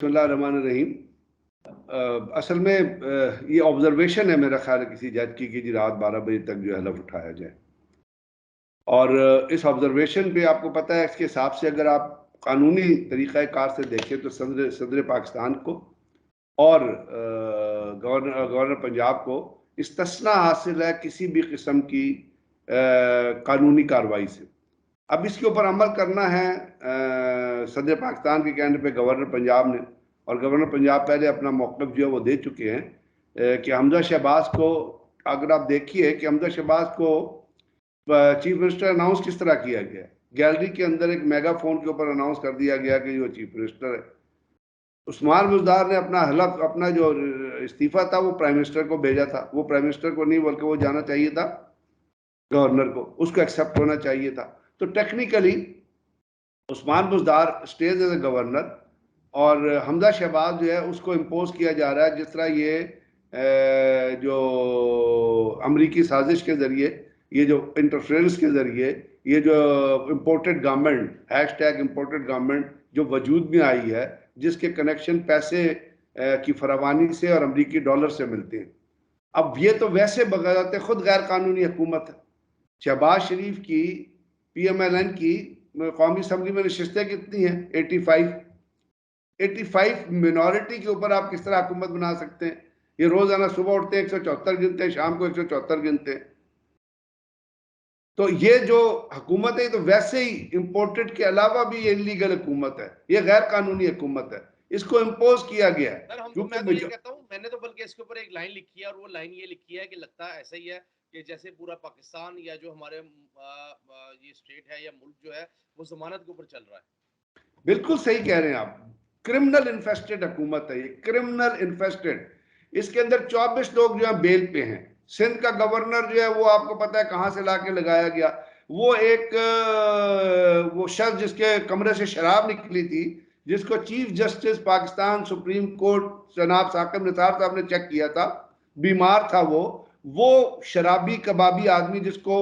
बिस्मिल्लाहिर्रहमानिर्रहीम। असल में ये ऑब्जर्वेशन है मेरा ख्याल है किसी जज की कि जी रात 12 बजे तक जो है हलफ उठाया जाए। और इस ऑब्जर्वेशन पे आपको पता है इसके हिसाब से अगर आप कानूनी तरीक़ाकार से देखें तो सदर पाकिस्तान को और गवर्नर पंजाब को इस्तिस्ना हासिल है किसी भी किस्म की कानूनी कार्रवाई से। अब इसके ऊपर अमल करना है सदर पाकिस्तान के कहने पे गवर्नर पंजाब ने, और गवर्नर पंजाब पहले अपना मौक़िफ़ जो है वो दे चुके हैं कि हमजा शहबाज को, अगर आप देखिए कि हमजा शहबाज को चीफ मिनिस्टर अनाउंस किस तरह किया गया, गैलरी के अंदर एक मेगाफोन के ऊपर अनाउंस कर दिया गया कि वो चीफ मिनिस्टर है। उस्मान बुज़दार ने अपना हलफ, अपना जो इस्तीफा था वो प्राइम मिनिस्टर को भेजा था। वो प्राइम मिनिस्टर को नहीं बल्कि वो जाना चाहिए था गवर्नर को, उसको एक्सेप्ट होना चाहिए था। तो technically Usman Buzdar stage as a governor और हमजा शहबाज जो है उसको इम्पोज किया जा रहा है, जिस तरह ये जो अमरीकी साजिश के ज़रिए, ये जो इंटरफेरेंस के ज़रिए, ये जो imported government, hashtag imported government जो वजूद में आई है, जिसके कनेक्शन पैसे की फरावानी से और अमरीकी डॉलर से मिलते हैं। अब ये तो वैसे बगैर खुद गैर कानूनी हुकूमत है। शहबाज शरीफ की PMLN की कौमी असम्बली में नशिस्तें कितनी हैं? 85 मिनॉरिटी के ऊपर आप किस तरह हुकूमत बना सकते हैं? ये रोजाना सुबह उठते हैं 174 गिनते हैं, शाम को 174 गिनते हैं। तो ये जो हुकूमत है तो वैसे ही इम्पोर्टेड के अलावा भी ये इलीगल हुकूमत है, ये गैर कानूनी हुकूमत है, इसको इम्पोज किया गया है। सर मैं तो ये कहता हूँ, मैंने तो बल्कि इसके ऊपर एक लाइन लिखी है और वो लाइन ये लिखी है कि लगता है ऐसा ही है कि जैसे पूरा पाकिस्तान या जो हमारे ये स्टेट है या मुल्क जो है वो जमानत के ऊपर चल रहा है। बिल्कुल सही कह रहे हैं आप, क्रिमिनल इन्फेस्टेड हुकूमत है ये, क्रिमिनल इन्फेस्टेड। इसके अंदर 24 लोग जो है बेल पे हैं। सिंध का गवर्नर जो है वो आपको पता है कहां से लाके लगाया गया, वो एक वो शख्स जिसके कमरे से शराब निकली थी, जिसको chief justice Pakistan supreme court जनाब साकिब निसार साहब ने चेक किया था, बीमार था वो शराबी कबाबी आदमी जिसको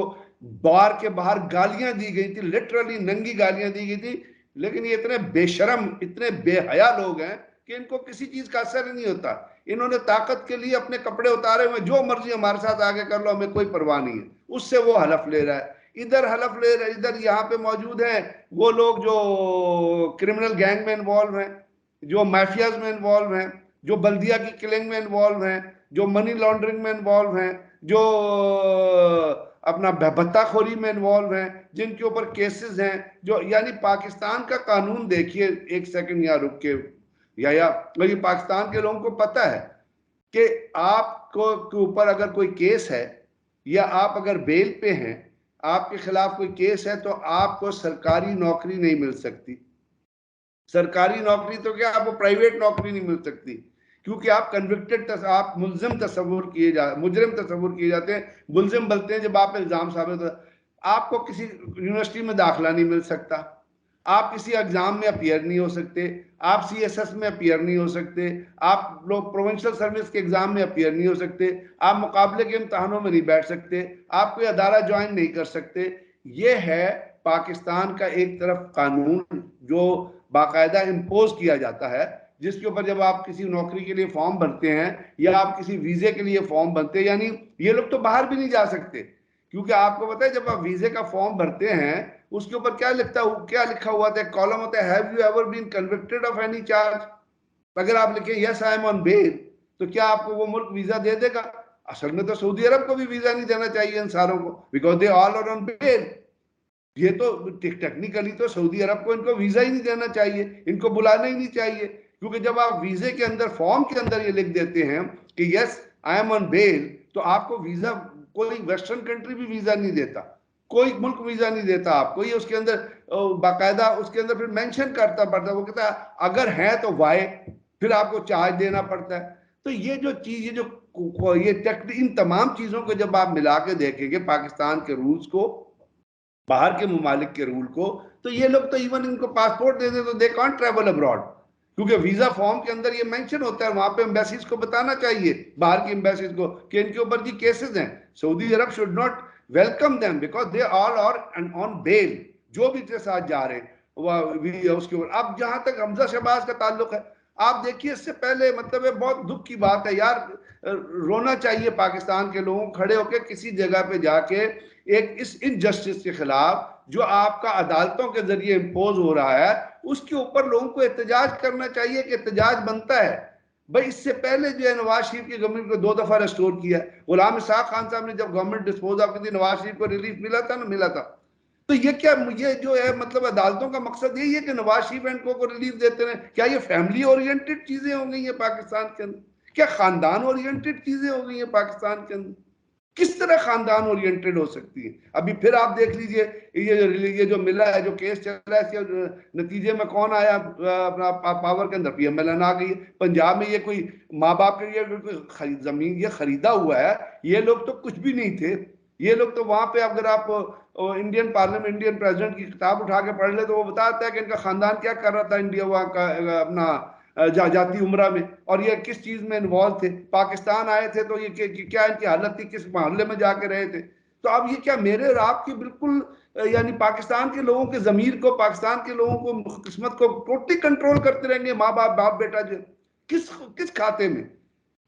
बार के बाहर गालियां दी गई थी, लिटरली नंगी गालियां दी गई थी। लेकिन ये इतने बेशरम, इतने बेहया लोग हैं कि इनको किसी चीज का असर ही नहीं होता। इन्होंने ताकत के लिए अपने कपड़े उतारे हुए, जो मर्जी हमारे साथ आगे कर लो, हमें कोई परवाह नहीं है, उससे वो हलफ ले रहा है। इधर हलफ ले रहे, इधर यहाँ पे मौजूद हैं वो लोग जो क्रिमिनल गैंग में इन्वॉल्व हैं, जो माफियाज में इन्वॉल्व हैं, जो बल्दिया की किलिंग में इन्वॉल्व हैं, जो मनी लॉन्ड्रिंग में इन्वॉल्व हैं, जो अपना भत्ताखोरी में इन्वॉल्व हैं, जिनके ऊपर केसेस हैं, जो यानी पाकिस्तान का कानून देखिए, एक सेकंड यहाँ रुक के, या पाकिस्तान के लोगों को पता है कि आपको के ऊपर अगर कोई केस है या आप अगर बेल पे हैं, आपके खिलाफ कोई केस है, तो आपको सरकारी नौकरी नहीं मिल सकती। सरकारी नौकरी तो क्या, आपको प्राइवेट नौकरी नहीं मिल सकती, क्योंकि आप कन्विक्टेड, आप मुलजिम तस्वुर किए जाते हैं। मुलजिम बोलते हैं जब आप इल्जाम साबित हो। आपको किसी यूनिवर्सिटी में दाखिला नहीं मिल सकता, आप किसी एग्जाम में अपीयर नहीं हो सकते, आप CSS में अपीयर नहीं हो सकते, आप लोग प्रोविंशियल सर्विस के एग्जाम में अपीयर नहीं हो सकते, आप मुकाबले के इम्तहानों में नहीं बैठ सकते, आप कोई अदारा ज्वाइन नहीं कर सकते। ये है पाकिस्तान का एक तरफ कानून जो बाकायदा इम्पोज किया जाता है, जिसके ऊपर जब आप किसी नौकरी के लिए फॉर्म भरते हैं या आप किसी वीजे के लिए फॉर्म भरते हैं, यानी ये लोग तो बाहर भी नहीं जा सकते, क्योंकि आपको पता है जब आप वीजे का फॉर्म भरते हैं उसके ऊपर क्या लिखा हुआ था, कॉलम होता है, have you ever been convicted of any charge. अगर आप लिखें yes I am on bail, तो क्या आपको वो मुल्क वीजा दे देगा? असल में तो सऊदी अरब को भी वीजा नहीं देना चाहिए इन सारों को, because they all are on bail. ये तो टेक्निकली तो सऊदी अरब को इनको वीजा ही नहीं देना चाहिए, इनको बुलाना ही नहीं चाहिए, क्योंकि जब आप वीजे के अंदर, फॉर्म के अंदर ये लिख देते हैं कि yes I am on bail, तो आपको वीजा, कोई वेस्टर्न कंट्री भी वीजा नहीं देता, कोई मुल्क वीजा नहीं देता आपको। ये उसके अंदर बाकायदा उसके अंदर फिर मेंशन करता पड़ता है, वो कहता है अगर है तो वाई, फिर आपको चार्ज देना पड़ता है। तो ये जो चीज, ये इन तमाम चीजों को जब आप मिला के देखेंगे, पाकिस्तान के रूल्स को, बाहर के मुमालिक के रूल को, तो ये लोग तो इवन इनको पासपोर्ट दे दे तो दे कांट ट्रैवल अब्रॉड, क्योंकि वीजा फॉर्म के अंदर ये मेंशन होता है, वहां पे एम्बेसीज को बताना चाहिए, बाहर की एम्बेसीज को, कि इनके ऊपर जी केसेस हैं। Saudi Arab should not welcome them because they all are on bail, जो भी के साथ जा रहे हैं उसके ऊपर। अब जहां तक हमजा शहबाज का ताल्लुक है, आप देखिए इससे पहले, मतलब ये बहुत दुख की बात है यार, रोना चाहिए पाकिस्तान के लोगों को, खड़े होकर किसी जगह पे जाके एक इस इनजस्टिस के खिलाफ जो आपका अदालतों के जरिए इम्पोज हो रहा है उसके ऊपर लोगों को एहतजाज करना चाहिए कि एहतजाज बनता है। भाई इससे पहले जो है नवाज शरीफ की गवर्नमेंट को 2 दफा रेस्टोर किया। गुलाम इसाक खान साहब ने जब गवर्नमेंट डिस्पोज ऑफ की थी, नवाज शरीफ को रिलीफ मिला था ना, मिला था। तो ये क्या, ये जो है मतलब अदालतों का मकसद यही है कि नवाज शरीफ एंड को रिलीफ देते रहे? क्या ये फैमिली ओरिएंटेड चीजें हो गई है पाकिस्तान के अंदर? क्या खानदान ओरिएंटेड चीजें हो गई है पाकिस्तान के अंदर? किस तरह खानदान ओरिएंटेड हो सकती है? अभी फिर आप देख लीजिए, ये जो मिला है, जो केस चल रहा है, इसके नतीजे में कौन आया अपना पावर के अंदर? पीएमएलएन आ गई है। पंजाब में ये कोई माँ बाप के ये जमीन ये खरीदा हुआ है, ये लोग तो कुछ भी नहीं थे। ये लोग तो वहां पे, अगर आप इंडियन पार्लियामेंट, इंडियन प्रेसिडेंट की किताब उठा के पढ़ ले तो वो बताता है कि इनका खानदान क्या कर रहा था इंडिया, वहां का अपना जाती उम्रा में, और ये किस चीज में इन्वॉल्व थे। पाकिस्तान आए थे तो ये क्या इनकी हालत थी, किस मोहल्ले में जाके रहे थे। तो अब ये क्या मेरे और आपकी बिल्कुल यानी पाकिस्तान के लोगों के जमीर को, पाकिस्तान के लोगों को, किस्मत को टोटली कंट्रोल करते रहेंगे माँ बाप, बाप बेटा जो, किस किस खाते में?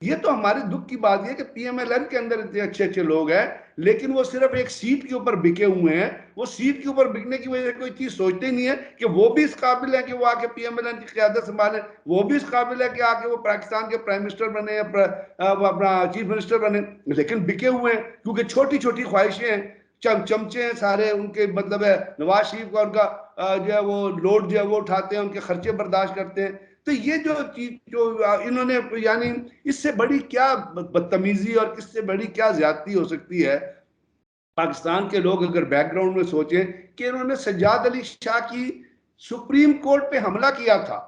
ये तो हमारे दुख की बात है कि पीएमएलएन के अंदर इतने अच्छे अच्छे लोग हैं, लेकिन वो सिर्फ एक सीट के ऊपर बिके हुए हैं। वो सीट के ऊपर बिकने की वजह से कोई चीज सोचते ही नहीं है कि वो भी इस काबिल है कि वो आके पीएमएलएन की क़यादत संभालें, वो भी इस काबिल है कि आके वो पाकिस्तान के प्राइम मिनिस्टर बने या अपना चीफ मिनिस्टर बने। लेकिन बिके हुए हैं क्योंकि छोटी छोटी ख्वाहिशें हैं, चमचे हैं सारे उनके, मतलब है नवाज शरीफ का, उनका जो है वो लोड जो है वो उठाते हैं, उनके खर्चे बर्दाश्त करते हैं। तो ये जो चीज जो इन्होंने, यानी इससे बड़ी क्या बदतमीजी और इससे बड़ी क्या ज्यादती हो सकती है? पाकिस्तान के लोग अगर बैकग्राउंड में सोचें कि इन्होंने सज्जाद अली शाह की सुप्रीम कोर्ट पे हमला किया था।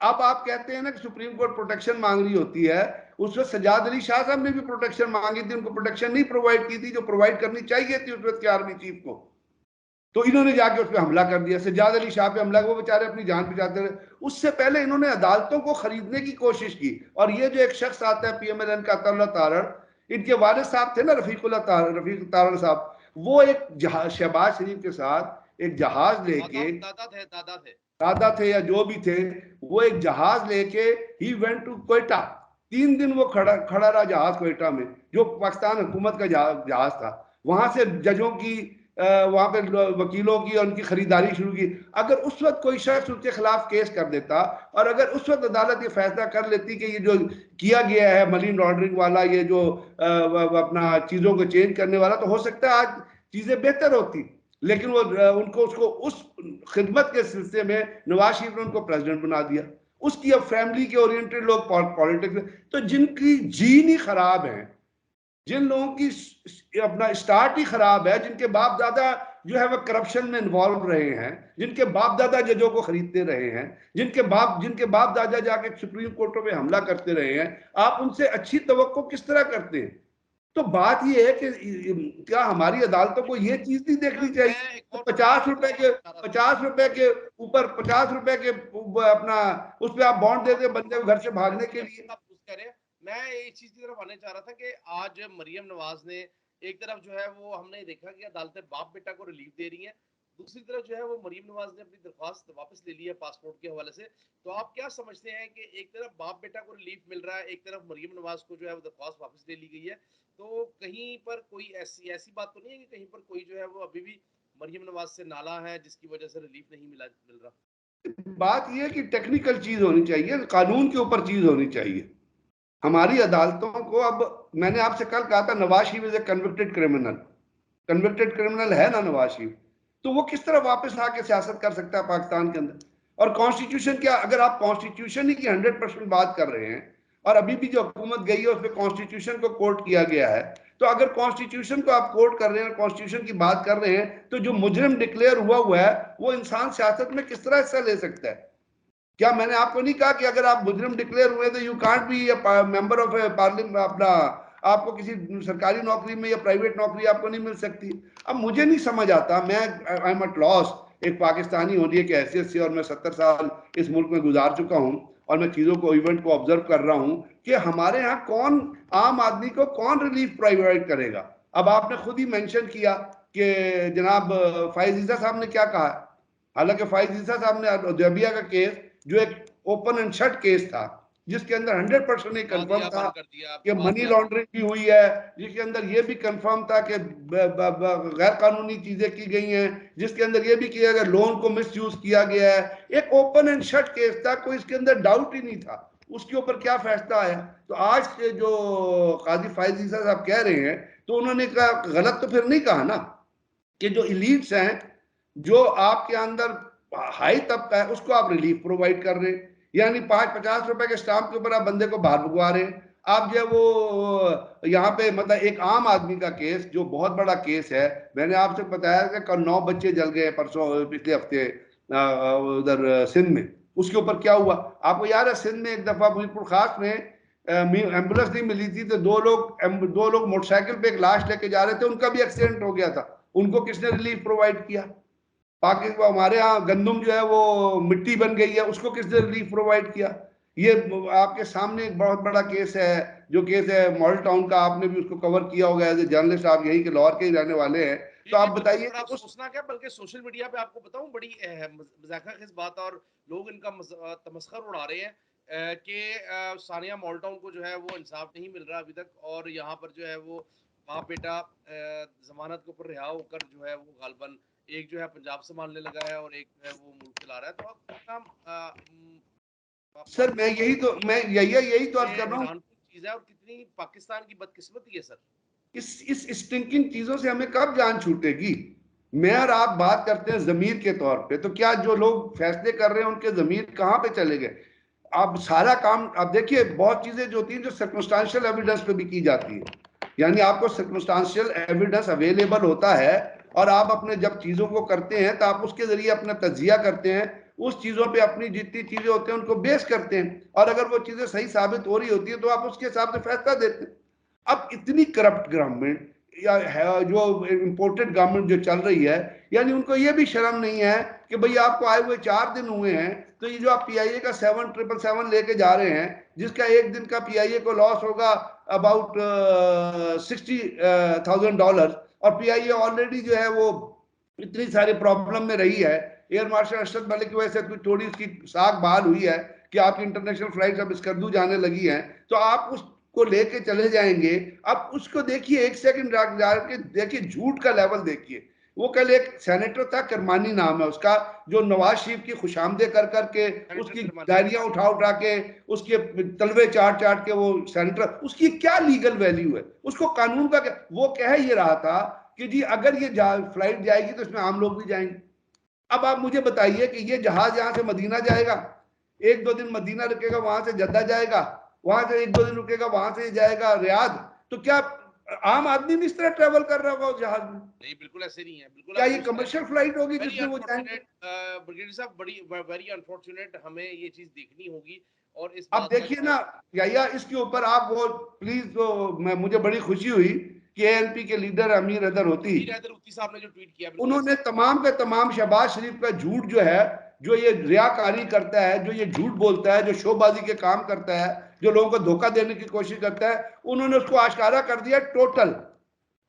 अब आप कहते हैं ना कि सुप्रीम कोर्ट प्रोटेक्शन मांग रही होती है, उसमें सज्जाद अली शाह साहब ने भी प्रोटेक्शन मांगी थी, उनको प्रोटेक्शन नहीं प्रोवाइड की थी जो प्रोवाइड करनी चाहिए थी उस वक्त के आर्मी चीफ को। तो इन्होंने जाके उस पर हमला कर दिया, सज्जाद अली शाह पे हमला, वो बेचारे अपनी जान बचाते रहे। उससे पहले इन्होंने अदालतों को खरीदने की कोशिश की। और ये जो एक शख्स आता है पीएमएलएन का, अताउल्लाह तारड़, इनके वालिद साहब थे ना, रफीक तारड़ साहब, वो एक जहाज, शहबाज शरीफ के साथ एक जहाज लेके, दादा थे दादा थे या जो भी थे, वो एक जहाज लेके ही वेंट टू कोयटा। 3 दिन वो खड़ा खड़ा रहा जहाज कोयटा में, जो पाकिस्तान हुकूमत का जहाज था। वहां से जजों की, वहां पे वकीलों की और उनकी खरीदारी शुरू की। अगर उस वक्त कोई शख्स उसके खिलाफ केस कर देता, और अगर उस वक्त अदालत ये फैसला कर लेती कि ये जो किया गया है मनी लॉन्ड्रिंग वाला, ये जो अपना चीजों को चेंज करने वाला, तो हो सकता है आज चीजें बेहतर होती। लेकिन वो उनको उसको उस खिदमत के सिलसिले में नवाज शरीफ ने उनको प्रेसिडेंट बना दिया। उसकी अब फैमिली के ओरिएंटेड लोग पॉलिटिक्स में, तो जिनकी जीन ही खराब है, जिन लोगों की अपना स्टार्ट ही खराब है, जिनके बाप दादा जो है वह करप्शन में इन्वॉल्व रहे हैं, जिनके बाप दादा जजों को खरीदते रहे हैं, जिनके बाप दादा जाके सुप्रीम कोर्टों में हमला करते रहे हैं, आप उनसे अच्छी तवक्को किस तरह करते हैं? तो बात यह है कि क्या हमारी अदालतों को ये चीज नहीं देखनी चाहिए? मैं एक तो और पचास रुपए के चाह रहा था। 50 रुपए के ऊपर, 50 रुपए के अपना उस पर आप बॉन्ड देते बंदे को घर से भागने के लिए। आप कुछ कह रहे हैं, मैं इस चीज की तरफ आने चाह रहा था कि आज मरियम नवाज ने एक तरफ जो है वो हमने देखा कि अदालतें बाप बेटा को रिलीफ दे रही हैं, दूसरी तरफ जो है वो मरियम नवाज ने अपनी दरख्वास्त वापस ले ली है पासपोर्ट के हवाले से। तो आप क्या समझते हैं कि एक तरफ बाप बेटा को रिलीफ मिल रहा है, एक तरफ मरियम नवाज को जो है वो दरख्वास्त वापस ले ली गई है, तो कहीं पर कोई ऐसी ऐसी बात तो नहीं है कि कहीं पर कोई जो है वो अभी भी मरियम नवाज से नाला है जिसकी वजह से रिलीफ नहीं मिल रहा? बात यह है कि टेक्निकल चीज होनी चाहिए, कानून के ऊपर चीज होनी चाहिए हमारी अदालतों को। अब मैंने आपसे कल कहा था Nawaz Sharif is a convicted criminal, convicted criminal है ना नवाज शरीफ, तो वो किस तरह वापस आके सियासत कर सकता है पाकिस्तान के अंदर? और कॉन्स्टिट्यूशन क्या, अगर आप कॉन्स्टिट्यूशन ही की 100% बात कर रहे हैं, और अभी भी जो हुकूमत गई है उसमें कॉन्स्टिट्यूशन को कोर्ट किया गया है, तो अगर कॉन्स्टिट्यूशन को आप कोर्ट कर रहे हैं, कॉन्स्टिट्यूशन की बात कर रहे हैं, तो जो मुजरिम डिक्लेयर हुआ है वो इंसान सियासत में किस तरह हिस्सा ले सकता है? क्या मैंने आपको नहीं कहा कि अगर आप मुजरिम डिक्लेयर हुए तो you can't be member of parliament, अपना आपको किसी सरकारी नौकरी में या प्राइवेट नौकरी आपको नहीं मिल सकती? अब मुझे नहीं समझ आता, मैं आई एम एट लॉस एक पाकिस्तानी होने की हैसियत से, और मैं 70 साल इस मुल्क में गुजार चुका हूं, और मैं चीजों को, इवेंट को ऑब्जर्व कर रहा हूं कि हमारे यहाँ कौन, आम आदमी को कौन रिलीफ प्रोवाइड करेगा? अब आपने खुद ही मेंशन किया कि जनाब फायज ईसा साहब ने क्या कहा। हालांकि फायज ईसा साहब ने जबिया का केस, जो एक ओपन एंड शट केस था, जिसके अंदर 100% ये हाँ, कंफर्म था बंद कर दिया, कि दबा मनी दिया। लॉन्ड्रिंग भी हुई है, जिसके अंदर ये भी कंफर्म था कि गैर कानूनी चीजें की गई हैं, जिसके अंदर ये भी किया गया लोन को मिस यूज किया गया है। एक ओपन एंड शट केस था, कोई इसके अंदर डाउट ही नहीं था। उसके ऊपर क्या फैसला आया? तो आज के जो काजी फायज ईसा साहब कह रहे हैं, तो उन्होंने कहा, गलत तो फिर नहीं कहा ना, कि जो इलीट्स हैं, जो आपके अंदर हाई तबका है, उसको आप रिलीफ प्रोवाइड कर रहे हैं। यानी 50 रुपए के स्टाम्प के ऊपर आप बंदे को बाहर भगवा रहे हैं। आप जो है वो यहाँ पे मतलब एक आम आदमी का केस जो बहुत बड़ा केस है, मैंने आपसे बताया कि कल 9 बच्चे जल गए परसों पिछले हफ्ते उधर सिंध में। उसके ऊपर क्या हुआ आपको याद है? सिंध में एक दफा मीरपुर खास में एम्बुलेंस नहीं मिली थी, तो दो लोग मोटरसाइकिल पे एक लाश लेके जा रहे थे, उनका भी एक्सीडेंट हो गया था। उनको किसने रिलीफ प्रोवाइड किया? पाकिस्तान, हमारे यहाँ गंदुम जो है वो मिट्टी बन गई है, उसको किसने रिलीफ प्रोवाइड किया? ये आपके सामने एक बहुत बड़ा केस है, जो केस है मॉडल टाउन का, आपने भी उसको कवर किया होगा एज ए जर्नलिस्ट, आप यही के लाहौर के ही रहने वाले हैं। जी, तो जी, आप बिल्कुल। बताइए और कि आप उस सोचना क्या, बल्कि सोशल मीडिया पे आपको बताऊँ बड़ी मज़ाक़-ख़ेज़ बात, और लोग इनका तमस्ख़र उड़ा रहे हैं कि सानिया मॉल्टाउन को जो है वो इंसाफ़ नहीं मिल रहा अभी तक, और यहाँ पर जो है वो बाप-बेटा ज़मानत के ऊपर रिहा होकर जो है वो ग़ालिबन एक जो है पंजाब संभालने लगा है और एक जो है वो मुल्क चला रहा है। तो अब कितना सर मानते हैं आप मैं यही तो अर्ज ये कर रहा हूँ। हैरानकुन चीज़ है, और कितनी पाकिस्तान की बदकिस्मती है सर। इस स्टिंकिंग चीजों से हमें कब जान छूटेगी? मैं और आप बात करते हैं जमीर के तौर पे, तो क्या जो लोग फैसले कर रहे हैं उनके जमीर कहाँ पे चले गए? आप सारा काम, आप देखिए बहुत चीजें जो होती हैं जो सर्कमस्टांशियल एविडेंस पे भी की जाती है, यानी आपको सर्कमस्टांशियल एविडेंस अवेलेबल होता है, और आप अपने जब चीजों को करते हैं तो आप उसके जरिए अपना तजिया करते हैं, उस चीजों पे अपनी जितनी चीजें होती हैं उनको बेस करते हैं, और अगर वो चीजें सही साबित हो रही होती है तो आप उसके हिसाब से फैसला देते हैं। अब इतनी करप्ट गवर्नमेंट या है जो इम्पोर्टेड गवर्नमेंट जो चल रही है, यानी उनको ये भी शर्म नहीं है कि भाई आपको आए हुए 4 दिन हुए हैं, तो ये जो आप पीआईए का 7,777 लेके जा रहे हैं, जिसका एक दिन का पीआईए को लॉस होगा अबाउट $60,000, और पीआईए ऑलरेडी जो है वो इतनी सारी प्रॉब्लम में रही है। एयर मार्शल अरशद मलिक की वजह से कुछ थोड़ी उसकी साख बहाल हुई है कि आपकी इंटरनेशनल फ्लाइट अब स्कर्दू जाने लगी हैं, तो आप उस को लेके चले जाएंगे। अब उसको देखिए, एक सेकंड जाके देखिए झूठ का लेवल देखिए। वो कल एक सेनेटर था, करमानी नाम है उसका, जो नवाज शरीफ की खुशामदे कर करके सेनेटर उसकी करमानी। डायरियां उठा उठा के उसके तलवे चाट चाट के वो सेनेटर, उसकी क्या लीगल वैल्यू है? उसको कानून का क्या? वो कह ये रहा था कि जी अगर ये फ्लाइट जाएगी तो इसमें आम लोग भी जाएंगे। अब आप मुझे बताइए कि ये जहाज यहां से मदीना जाएगा, 1-2 दिन मदीना रुकेगा, वहां से जद्दा जाएगा, वहां से 1-2 दिन रुकेगा, वहां से जाएगा रियाद, तो क्या आम आदमी भी इस तरह ट्रेवल कर रहा होगा उस जहाज में? नहीं, बिल्कुल ऐसे नहीं है। बिल्कुल क्या आप ये सोचते हैं। कमर्शियल फ्लाइट होगी वेरी जिसमें वो जाएंगे? अनफॉर्चुनेट ब्रिगेडियर साहब, बड़ी वेरी अनफॉर्चुनेट, हमें ये चीज़ देखनी होगी, और इस अब बात का देखिए जो है ना, या इसके ऊपर आप वो प्लीज, तो मुझे बड़ी खुशी हुई कि एएनपी के लीडर अमीर अदर होती, अमीर हैदर उफ्ती साहब ने जो ट्वीट किया, बिल्कुल ऐसे उन्होंने तमाम के तमाम शहबाज शरीफ का झूठ जो है, जो ये रियाकारी करता है, जो ये झूठ बोलता है, जो शोबाजी के काम करता है, जो लोगों को धोखा देने की कोशिश करता है, उन्होंने उसको आश्कारा कर दिया टोटल।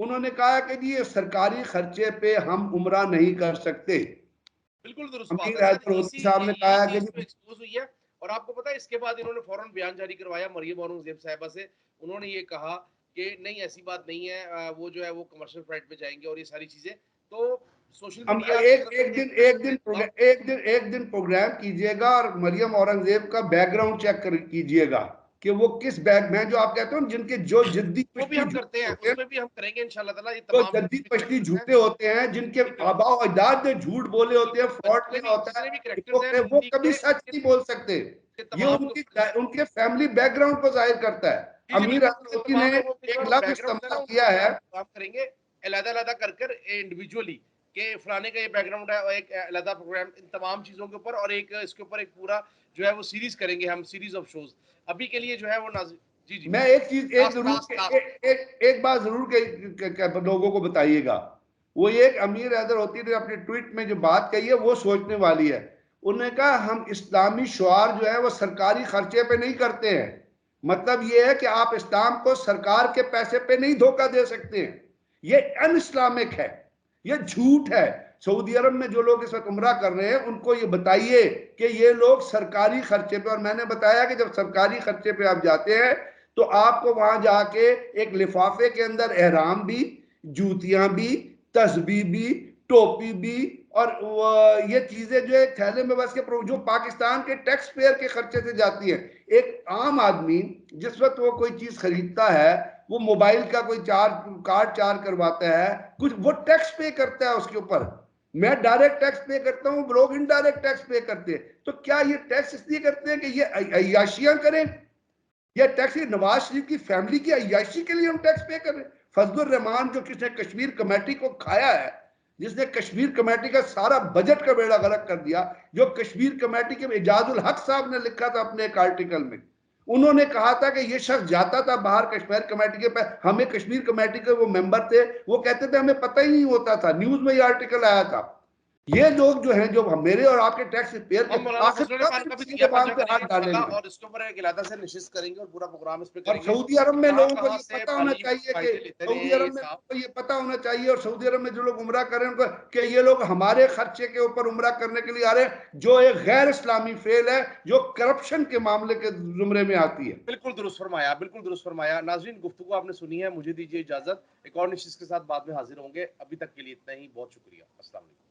उन्होंने कहा कि जी ये सरकारी खर्चे पे हम उम्रा नहीं कर सकते। बिल्कुल दुरुस्त बात है अमीर सर। हैदर इसी होती साहब ने यही कहा कि चीज़ तो जी एक्सपोज़ हुई है, और आपको पता है इसके बाद इन्होंने फ़ौरन बयान जारी करवाया मरियम औरंगज़ेब साहिबा से। उन्होंने ये कहा कि नहीं, ऐसी बात नहीं है, वो जो है वो कमर्शियल फ्लाइट पे जाएँगे और ये सारी चीज़ें। तो सोशल हम मीडिया की एक तरफ एक से दिन एक एक दिन हुआ। एक दिन प्रोग्राम कीजिएगा और मरियम औरंगजेब का बैकग्राउंड चेक कीजिएगा कि वो किस बैग में, जो आप कहते हो जिनके जो जिद्दी वो भी पश्ती हम करते झूठे हैं, होते हैं, उसमें भी हम करेंगे इंशाअल्लाह ताला, ये जो तमाम जद्दी जितने भी पश्ती कैरेक्टर्स हैं। झूठे होते हैं, जिनके जी, बिल्कुल। आबा और अजदाद ने झूठ बोले होते हैं, बिल्कुल, फ्रॉड किया होता है, जितने भी कैरेक्टर्स हैं वो हिंदी कभी के, सच नहीं बोल सकते। ये ये तमाम उनकी लोग। उनके फैमिली बैकग्राउंड को जाहिर करता है। जी, जी, अमीर बिल्कुल, अहमद ये होती तमाम ने लोगों के एक जो लफ्ज बैकग्राउंड्स हैं ना, इस्तेमाल उनके किया ऊपर है। हम काम करेंगे अलग-अलग कर इंडिविजुअली, कि फलाने का ये बैकग्राउंड है, और एक अलग प्रोग्राम इन तमाम चीज़ों के ऊपर, और एक इसके ऊपर एक पूरा जो है वो सीरीज़ करेंगे हम, सीरीज़ ऑफ शोज़। अभी के लिए जो है वो जी, जी। मैं एक चीज एक लास्ट, जरूर लास्ट, लास्ट। एक बात जरूर लोगों को बताइएगा, वो ये एक अमीर हैदर होती ने अपने ट्वीट में जो बात कही है वो सोचने वाली है। उन्होंने कहा हम इस्लामी शुआर जो है वो सरकारी खर्चे पे नहीं करते हैं। मतलब ये है कि आप इस्लाम को सरकार के पैसे पे नहीं धोखा दे सकते हैं। ये अन इस्लामिक है, ये झूठ है। सऊदी अरब में जो लोग इस वक्त उम्रा कर रहे हैं उनको ये बताइए कि ये लोग सरकारी खर्चे पे, और मैंने बताया कि जब सरकारी खर्चे पे आप जाते हैं तो आपको वहां जाके एक लिफाफे के अंदर एहराम भी, जूतियां भी, तस्बीह भी, टोपी भी, और ये चीजें जो है थैले में बस के जो पाकिस्तान के टैक्स पेयर के खर्चे से जाती है। एक आम आदमी जिस वक्त वो कोई चीज खरीदता है, वो मोबाइल का कोई कार्ड चार्ज करवाता है, कुछ वो टैक्स पे करता है उसके ऊपर। मैं डायरेक्ट टैक्स पे करता हूं, लोग इनडायरेक्ट टैक्स पे करते हैं। तो क्या ये टैक्स इसलिए करते हैं कि ये अय्याशियां करें, या टैक्स नवाज शरीफ की फैमिली की अय्याशी के लिए हम टैक्स पे कर रहे हैं? फजलुर रहमान जो किसने कश्मीर कमेटी को खाया है, जिसने कश्मीर कमेटी का सारा बजट का बेड़ा गर्क कर दिया, जो कश्मीर कमेटी के एजाजुल हक साहब ने लिखा था अपने एक आर्टिकल में, उन्होंने कहा था कि ये शख्स जाता था बाहर कश्मीर कमेटी के पास, हमें कश्मीर कमेटी के वो मेंबर थे, वो कहते थे हमें पता ही नहीं होता था, न्यूज में ये आर्टिकल आया था। ये लोग जो हैं, जो मेरे और आपके टैक्स पेयर के, हम मौलाना आखिर फजल कब खान का भी इनकी दिया जबान पर्चा पे हाथ करेंगे इंशाल्लाह, डालेंगे? और इसके ऊपर एक इलाका से नशिस्त करेंगे और पूरा प्रोग्राम इस पे और करेंगे सऊदी अरब कि में कहाँ लोगों को कहाँ ये से पता होना पानी चाहिए कि फायदे लेते रहे सऊदी हैं अरब ये में साहब। लोगों को ये पता होना चाहिए, और सऊदी अरब में जो लोग उम्रा कर रहे हैं उनको, कि ये लोग हमारे खर्चे के ऊपर उम्रा करने के लिए आ रहे हैं, जो एक गैर इस्लामी फेल है, जो करप्शन के मामले के जुमरे में आती है। बिल्कुल दुरुस्त फरमाया, बिल्कुल दुरुस्त फरमाया। नाज़रीन, गुफ्तगू आपने सुनी है, मुझे दीजिए इजाजत, एक और निशिस्त के साथ बाद में हाजिर होंगे। अभी तक के लिए इतना ही, बहुत शुक्रिया। अस्सलाम वालेकुम।